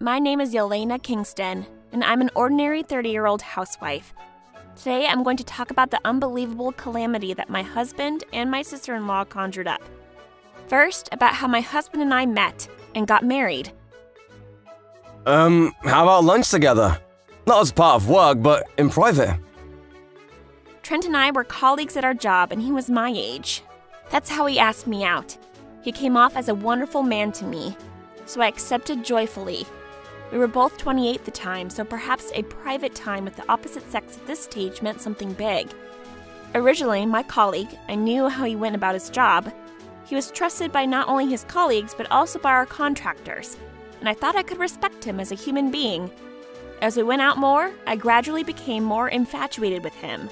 My name is Yelena Kingston, and I'm an ordinary 30-year-old housewife. Today, I'm going to talk about the unbelievable calamity that my husband and my sister-in-law conjured up. First, about how my husband and I met and got married. How about lunch together? Not as part of work, but in private. Trent and I were colleagues at our job, and he was my age. That's how he asked me out. He came off as a wonderful man to me, so I accepted joyfully. We were both 28 at the time, so perhaps a private time with the opposite sex at this stage meant something big. Originally, my colleague, I knew how he went about his job. He was trusted by not only his colleagues, but also by our contractors, and I thought I could respect him as a human being. As we went out more, I gradually became more infatuated with him.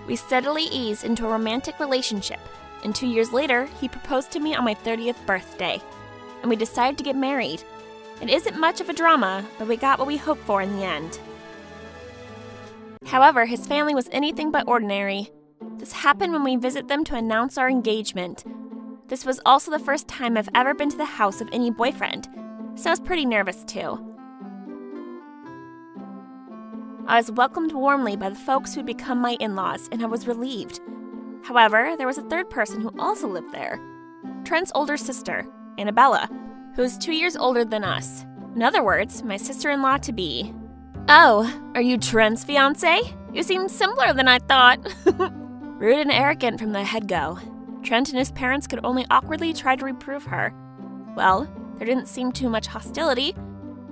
We steadily eased into a romantic relationship, and 2 years later, he proposed to me on my 30th birthday, and we decided to get married. It isn't much of a drama, but we got what we hoped for in the end. However, his family was anything but ordinary. This happened when we visited them to announce our engagement. This was also the first time I've ever been to the house of any boyfriend, so I was pretty nervous too. I was welcomed warmly by the folks who had become my in-laws, and I was relieved. However, there was a third person who also lived there. Trent's older sister, Annabella, who is 2 years older than us. In other words, my sister-in-law-to-be. Oh, are you Trent's fiancé? You seem simpler than I thought. Rude and arrogant from the head-go. Trent and his parents could only awkwardly try to reprove her. Well, there didn't seem too much hostility.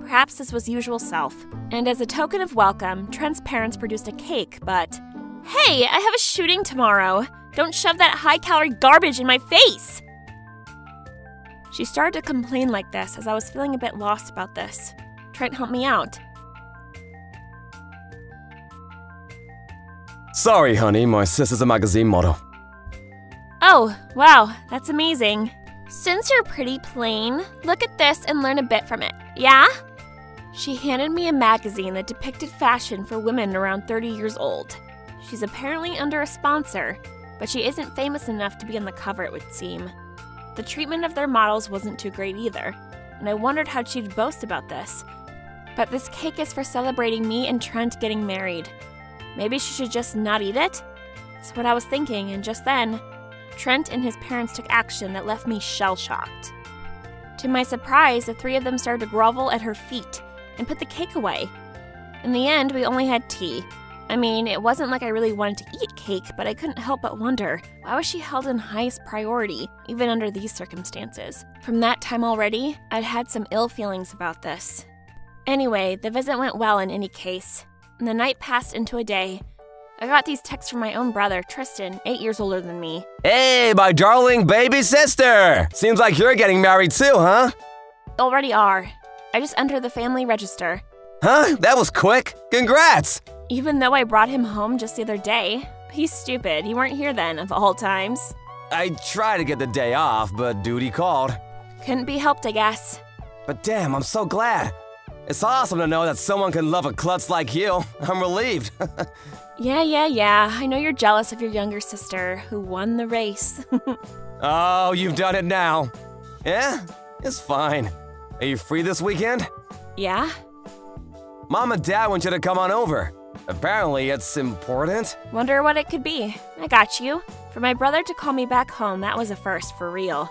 Perhaps this was usual self. And as a token of welcome, Trent's parents produced a cake, but... Hey, I have a shooting tomorrow. Don't shove that high-calorie garbage in my face! She started to complain like this as I was feeling a bit lost about this. Trent helped me out. Sorry, honey, my sister's a magazine model. Oh, wow, that's amazing. Since you're pretty plain, look at this and learn a bit from it, yeah? She handed me a magazine that depicted fashion for women around 30 years old. She's apparently under a sponsor, but she isn't famous enough to be on the cover, it would seem. The treatment of their models wasn't too great either, and I wondered how she'd boast about this. But this cake is for celebrating me and Trent getting married. Maybe she should just not eat it? That's what I was thinking, and just then, Trent and his parents took action that left me shell-shocked. To my surprise, the three of them started to grovel at her feet and put the cake away. In the end, we only had tea. I mean, it wasn't like I really wanted to eat cake, but I couldn't help but wonder, why was she held in highest priority, even under these circumstances? From that time already, I'd had some ill feelings about this. Anyway, the visit went well in any case, and the night passed into a day. I got these texts from my own brother, Tristan, 8 years older than me. Hey, my darling baby sister! Seems like you're getting married too, huh? Already are. I just entered the family register. Huh? That was quick! Congrats! Even though I brought him home just the other day. He's stupid, you weren't here then, of all times. I tried to get the day off, but duty called. Couldn't be helped, I guess. But damn, I'm so glad. It's awesome to know that someone can love a klutz like you. I'm relieved. Yeah. I know you're jealous of your younger sister, who won the race. Oh, you've done it now. Yeah? It's fine. Are you free this weekend? Yeah? Mom and Dad want you to come on over. Apparently, it's important. Wonder what it could be. I got you. For my brother to call me back home, that was a first, for real.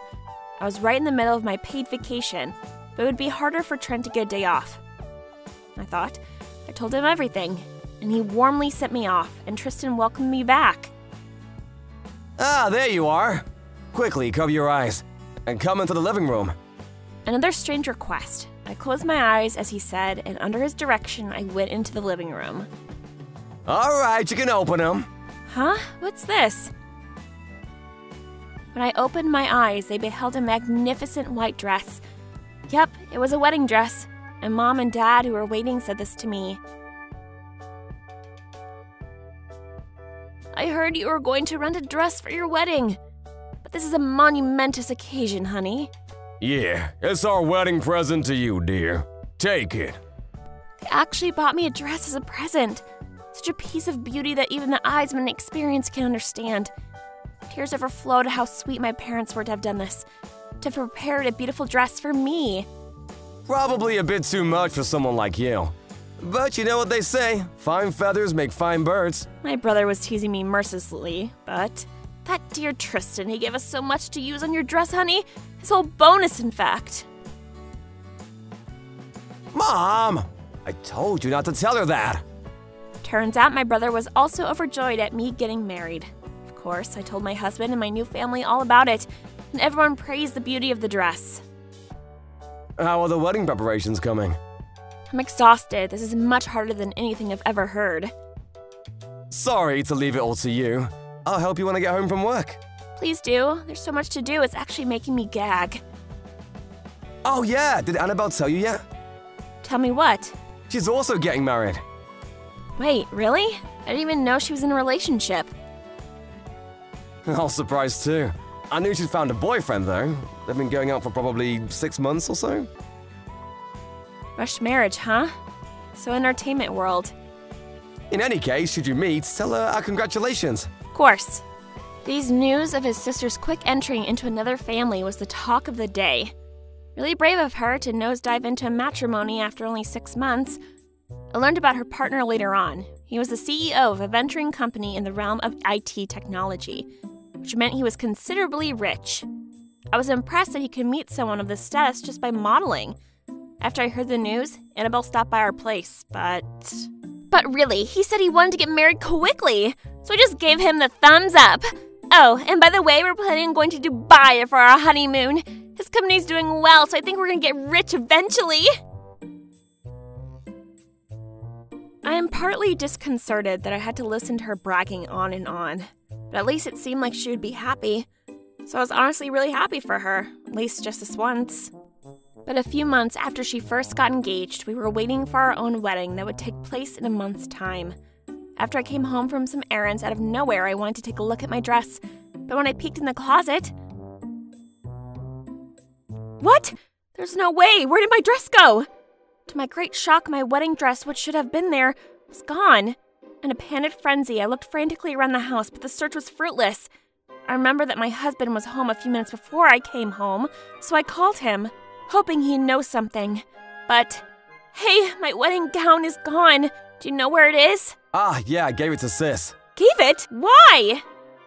I was right in the middle of my paid vacation, but it would be harder for Trent to get a day off. I thought. I told him everything, and he warmly sent me off, and Tristan welcomed me back. Ah, there you are. Quickly, cover your eyes, and come into the living room. Another strange request. I closed my eyes as he said, and under his direction, I went into the living room. All right, you can open them. Huh? What's this? When I opened my eyes, they beheld a magnificent white dress. Yep, it was a wedding dress, and Mom and Dad, who were waiting, said this to me. I heard you were going to rent a dress for your wedding, but this is a monumentous occasion, honey. Yeah, it's our wedding present to you, dear. Take it. They actually bought me a dress as a present. Such a piece of beauty that even the eyes of an inexperienced can understand. Tears overflowed at how sweet my parents were to have done this, to have prepared a beautiful dress for me. Probably a bit too much for someone like you. But you know what they say, fine feathers make fine birds. My brother was teasing me mercilessly, but that dear Tristan, he gave us so much to use on your dress, honey. His whole bonus, in fact. Mom! I told you not to tell her that. Turns out my brother was also overjoyed at me getting married. Of course, I told my husband and my new family all about it, and everyone praised the beauty of the dress. How are the wedding preparations coming? I'm exhausted. This is much harder than anything I've ever heard. Sorry to leave it all to you. I'll help you when I get home from work. Please do. There's so much to do, it's actually making me gag. Oh yeah, did Annabelle tell you yet? Tell me what? She's also getting married. Wait, really? I didn't even know she was in a relationship. I was surprised too. I knew she'd found a boyfriend though. They've been going out for probably 6 months or so. Rushed marriage, huh? So entertainment world. In any case, should you meet, tell her our congratulations. Of course. These news of his sister's quick entry into another family was the talk of the day. Really brave of her to nosedive into matrimony after only 6 months. I learned about her partner later on. He was the CEO of a venturing company in the realm of IT technology, which meant he was considerably rich. I was impressed that he could meet someone of this status just by modeling. After I heard the news, Annabelle stopped by our place, but really, he said he wanted to get married quickly, so I just gave him the thumbs up. Oh, and by the way, we're planning on going to Dubai for our honeymoon. His company's doing well, so I think we're gonna get rich eventually. I am partly disconcerted that I had to listen to her bragging on and on, but at least it seemed like she would be happy. So I was honestly really happy for her, at least just this once. But a few months after she first got engaged, we were waiting for our own wedding that would take place in a month's time. After I came home from some errands, out of nowhere I wanted to take a look at my dress, but when I peeked in the closet... What? There's no way! Where did my dress go? To my great shock, my wedding dress, which should have been there, was gone. In a panicked frenzy, I looked frantically around the house, but the search was fruitless. I remember that my husband was home a few minutes before I came home, so I called him, hoping he'd know something. But, hey, my wedding gown is gone. Do you know where it is? Ah, yeah, I gave it to Sis. Gave it? Why?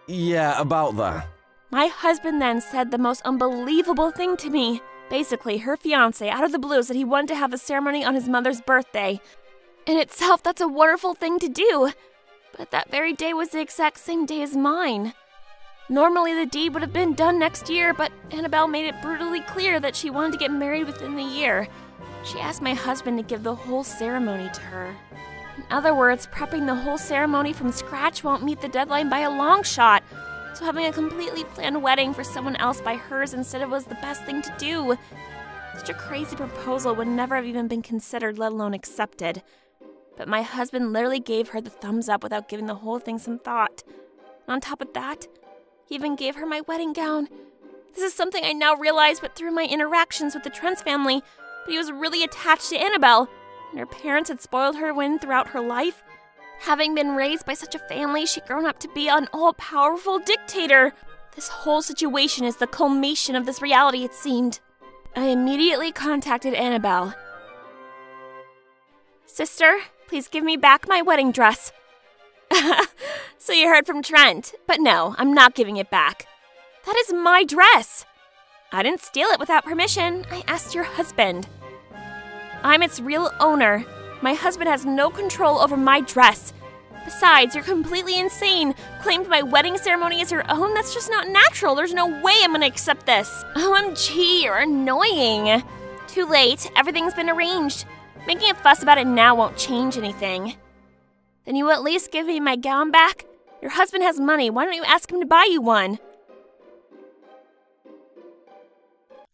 Yeah, about that. My husband then said the most unbelievable thing to me. Basically, her fiancé, out of the blue, said he wanted to have a ceremony on his mother's birthday. In itself, that's a wonderful thing to do. But that very day was the exact same day as mine. Normally, the deed would have been done next year, but Annabelle made it brutally clear that she wanted to get married within the year. She asked my husband to give the whole ceremony to her. In other words, prepping the whole ceremony from scratch won't meet the deadline by a long shot. So having a completely planned wedding for someone else by hers instead of was the best thing to do. Such a crazy proposal would never have even been considered, let alone accepted. But my husband literally gave her the thumbs up without giving the whole thing some thought. And on top of that, he even gave her my wedding gown. This is something I now realize went through my interactions with the Trent family, but he was really attached to Annabelle, and her parents had spoiled her win throughout her life. Having been raised by such a family, she'd grown up to be an all-powerful dictator. This whole situation is the culmination of this reality, it seemed. I immediately contacted Annabelle. Sister, please give me back my wedding dress. So you heard from Trent, but no, I'm not giving it back. That is my dress. I didn't steal it without permission. I asked your husband. I'm its real owner. My husband has no control over my dress. Besides, you're completely insane. Claimed my wedding ceremony as your own? That's just not natural. There's no way I'm gonna accept this. OMG, you're annoying. Too late. Everything's been arranged. Making a fuss about it now won't change anything. Then you will at least give me my gown back? Your husband has money. Why don't you ask him to buy you one?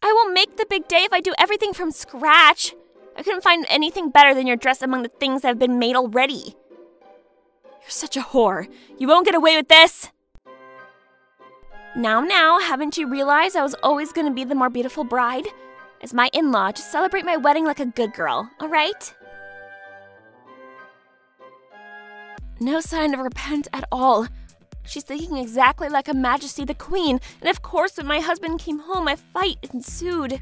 I will make the big day if I do everything from scratch. I couldn't find anything better than your dress among the things that have been made already. You're such a whore. You won't get away with this. Now, haven't you realized I was always going to be the more beautiful bride? As my in-law, just celebrate my wedding like a good girl, alright? No sign of repent at all. She's thinking exactly like Her Majesty the Queen, and of course when my husband came home, a fight ensued.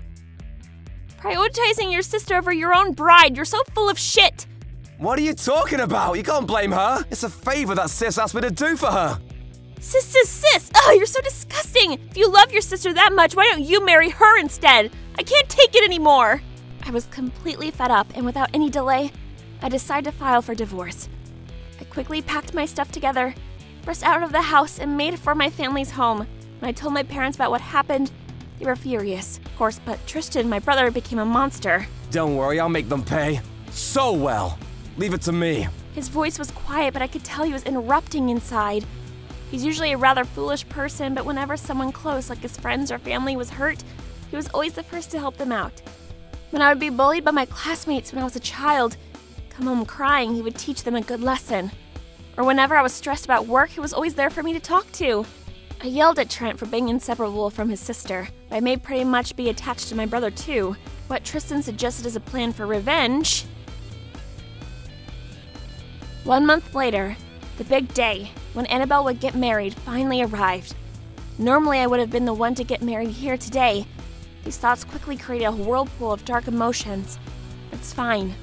Prioritizing your sister over your own bride. You're so full of shit. What are you talking about? You can't blame her. It's a favor that sis asked me to do for her. Sis. Oh, you're so disgusting. If you love your sister that much, why don't you marry her instead? I can't take it anymore. I was completely fed up, and without any delay, I decided to file for divorce. I quickly packed my stuff together, rushed out of the house, and made for my family's home. When I told my parents about what happened, they were furious, of course, but Tristan, my brother, became a monster. Don't worry, I'll make them pay. So well. Leave it to me. His voice was quiet, but I could tell he was erupting inside. He's usually a rather foolish person, but whenever someone close, like his friends or family, was hurt, he was always the first to help them out. When I would be bullied by my classmates when I was a child, come home crying, he would teach them a good lesson. Or whenever I was stressed about work, he was always there for me to talk to. I yelled at Trent for being inseparable from his sister, but I may pretty much be attached to my brother too. What Tristan suggested as a plan for revenge. 1 month later, the big day, when Annabelle would get married, finally arrived. Normally I would have been the one to get married here today. These thoughts quickly created a whirlpool of dark emotions. It's fine.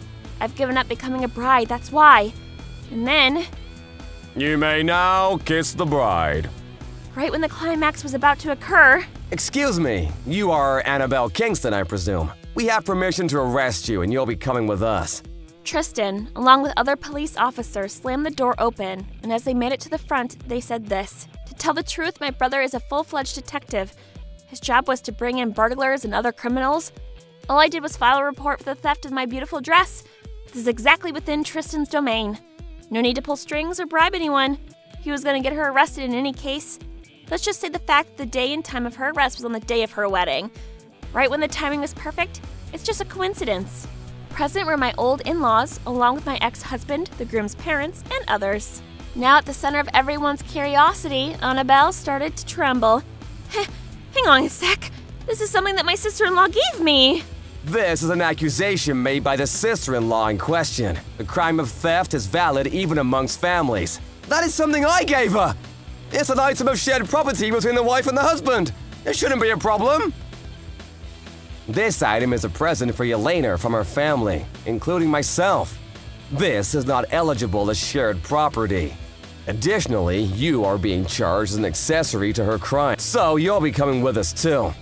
I've given up becoming a bride, that's why. And then... You may now kiss the bride. Right when the climax was about to occur... Excuse me, you are Annabelle Kingston, I presume. We have permission to arrest you and you'll be coming with us. Tristan, along with other police officers, slammed the door open, and as they made it to the front, they said this. To tell the truth, my brother is a full-fledged detective. His job was to bring in burglars and other criminals. All I did was file a report for the theft of my beautiful dress. This is exactly within Tristan's domain. No need to pull strings or bribe anyone. He was going to get her arrested in any case. Let's just say the fact that the day and time of her arrest was on the day of her wedding. Right when the timing was perfect, it's just a coincidence. Present were my old in-laws, along with my ex-husband, the groom's parents, and others. Now at the center of everyone's curiosity, Annabelle started to tremble. Hang on a sec. This is something that my sister-in-law gave me. This is an accusation made by the sister-in-law in question. The crime of theft is valid even amongst families. That is something I gave her! It's an item of shared property between the wife and the husband. It shouldn't be a problem. This item is a present for Yelena from her family, including myself. This is not eligible as shared property. Additionally, you are being charged as an accessory to her crime, so you'll be coming with us too.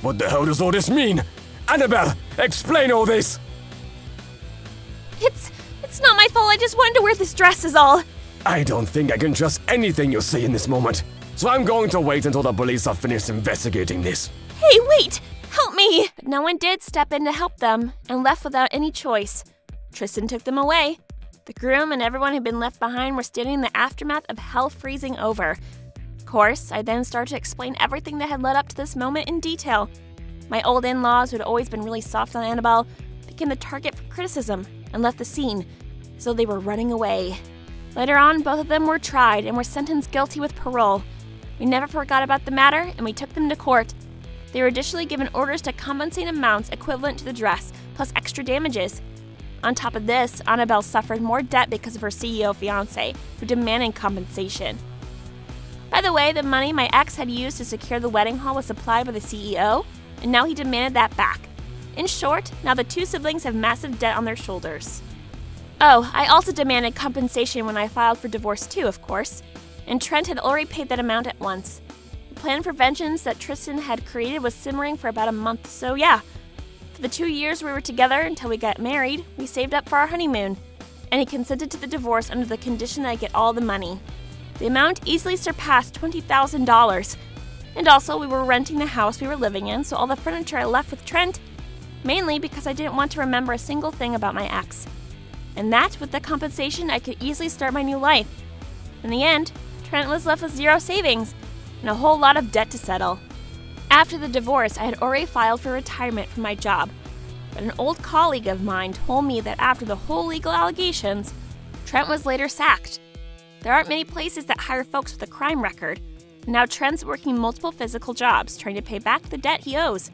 What the hell does all this mean? Annabelle, explain all this! It's not my fault, I just wanted to wear this dress is all. I don't think I can trust anything you say in this moment, so I'm going to wait until the police are finished investigating this. Hey, wait! Help me! But no one did step in to help them, and left without any choice. Tristan took them away. The groom and everyone who'd been left behind were standing in the aftermath of hell freezing over. Of course, I then started to explain everything that had led up to this moment in detail. My old in-laws, who had always been really soft on Annabelle, became the target for criticism and left the scene, so they were running away. Later on, both of them were tried and were sentenced guilty with parole. We never forgot about the matter, and we took them to court. They were additionally given orders to compensate amounts equivalent to the dress, plus extra damages. On top of this, Annabelle suffered more debt because of her CEO fiancé, who demanded compensation. By the way, the money my ex had used to secure the wedding hall was supplied by the CEO, and now he demanded that back. In short, now the two siblings have massive debt on their shoulders. Oh, I also demanded compensation when I filed for divorce too, of course, and Trent had already paid that amount at once. The plan for vengeance that Tristan had created was simmering for about a month, so yeah. For the 2 years we were together until we got married, we saved up for our honeymoon, and he consented to the divorce under the condition that I get all the money. The amount easily surpassed $20,000. And also, we were renting the house we were living in, so all the furniture I left with Trent, mainly because I didn't want to remember a single thing about my ex. And that, with the compensation, I could easily start my new life. In the end, Trent was left with zero savings and a whole lot of debt to settle. After the divorce, I had already filed for retirement from my job, but an old colleague of mine told me that after the whole legal allegations, Trent was later sacked. There aren't many places that hire folks with a crime record, and now Trent's working multiple physical jobs trying to pay back the debt he owes.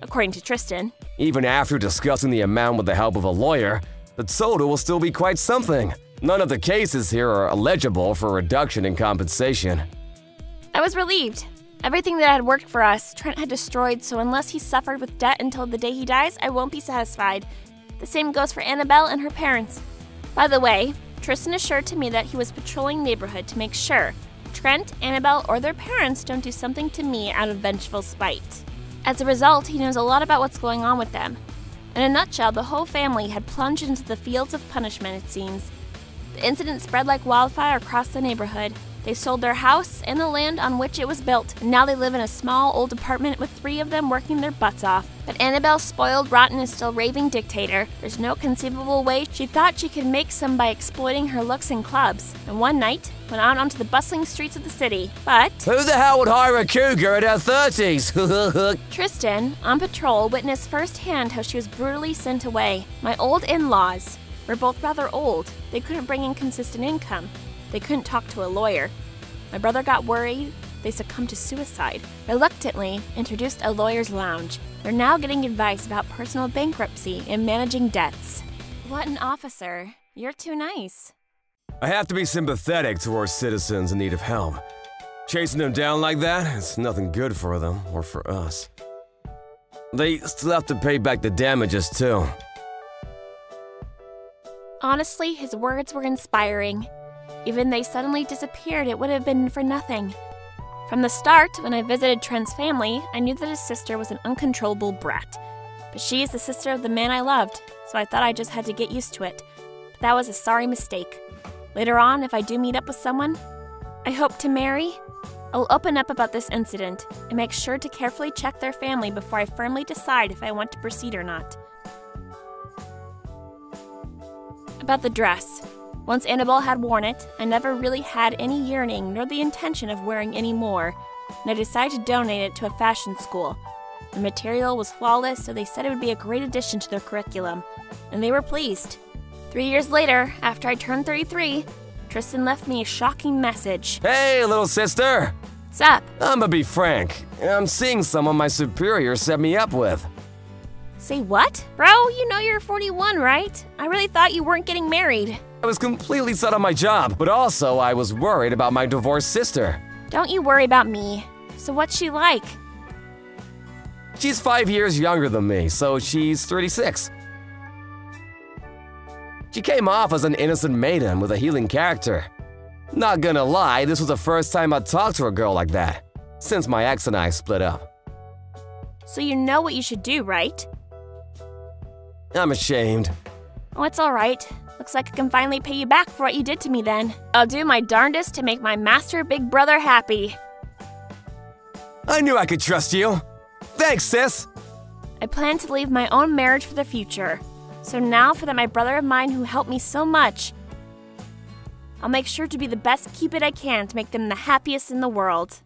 According to Tristan. Even after discussing the amount with the help of a lawyer, the total will still be quite something. None of the cases here are eligible for a reduction in compensation. I was relieved. Everything that had worked for us, Trent had destroyed, so unless he suffered with debt until the day he dies, I won't be satisfied. The same goes for Annabelle and her parents. By the way, Tristan assured to me that he was patrolling the neighborhood to make sure Trent, Annabelle, or their parents don't do something to me out of vengeful spite. As a result, he knows a lot about what's going on with them. In a nutshell, the whole family had plunged into the fields of punishment, it seems. The incident spread like wildfire across the neighborhood. They sold their house and the land on which it was built, and now they live in a small old apartment with 3 of them working their butts off. But Annabelle's spoiled rotten is still raving dictator. There's no conceivable way she thought she could make some by exploiting her looks in clubs, and one night went out onto the bustling streets of the city. But Who the hell would hire a cougar in her 30s? Tristan, on patrol, witnessed firsthand how she was brutally sent away. My old in-laws were both rather old. They couldn't bring in consistent income. They couldn't talk to a lawyer. My brother got worried. They succumbed to suicide. Reluctantly introduced a lawyer's lounge. They're now getting advice about personal bankruptcy and managing debts. What an officer. You're too nice. I have to be sympathetic towards citizens in need of help. Chasing them down like that is nothing good for them or for us. They still have to pay back the damages too. Honestly, his words were inspiring. Even they suddenly disappeared, it would have been for nothing. From the start, when I visited Trent's family, I knew that his sister was an uncontrollable brat. But she is the sister of the man I loved, so I thought I just had to get used to it. But that was a sorry mistake. Later on, if I do meet up with someone I hope to marry, I'll open up about this incident and make sure to carefully check their family before I firmly decide if I want to proceed or not. About the dress. Once Annabelle had worn it, I never really had any yearning nor the intention of wearing any more, and I decided to donate it to a fashion school. The material was flawless, so they said it would be a great addition to their curriculum, and they were pleased. 3 years later, after I turned 33, Tristan left me a shocking message. Hey, little sister! What's up? I'ma be frank. I'm seeing someone my superior set me up with. Say what? Bro, you know you're 41, right? I really thought you weren't getting married. I was completely set on my job, but also I was worried about my divorced sister. Don't you worry about me. So what's she like? She's 5 years younger than me, so she's 36. She came off as an innocent maiden with a healing character. Not gonna lie, this was the first time I'd talked to a girl like that, since my ex and I split up. So you know what you should do, right? I'm ashamed. Oh, it's alright. Looks like I can finally pay you back for what you did to me then. I'll do my darndest to make my master big brother happy. I knew I could trust you. Thanks, sis. I plan to leave my own marriage for the future. So now for that my brother of mine who helped me so much, I'll make sure to be the best Cupid I can to make them the happiest in the world.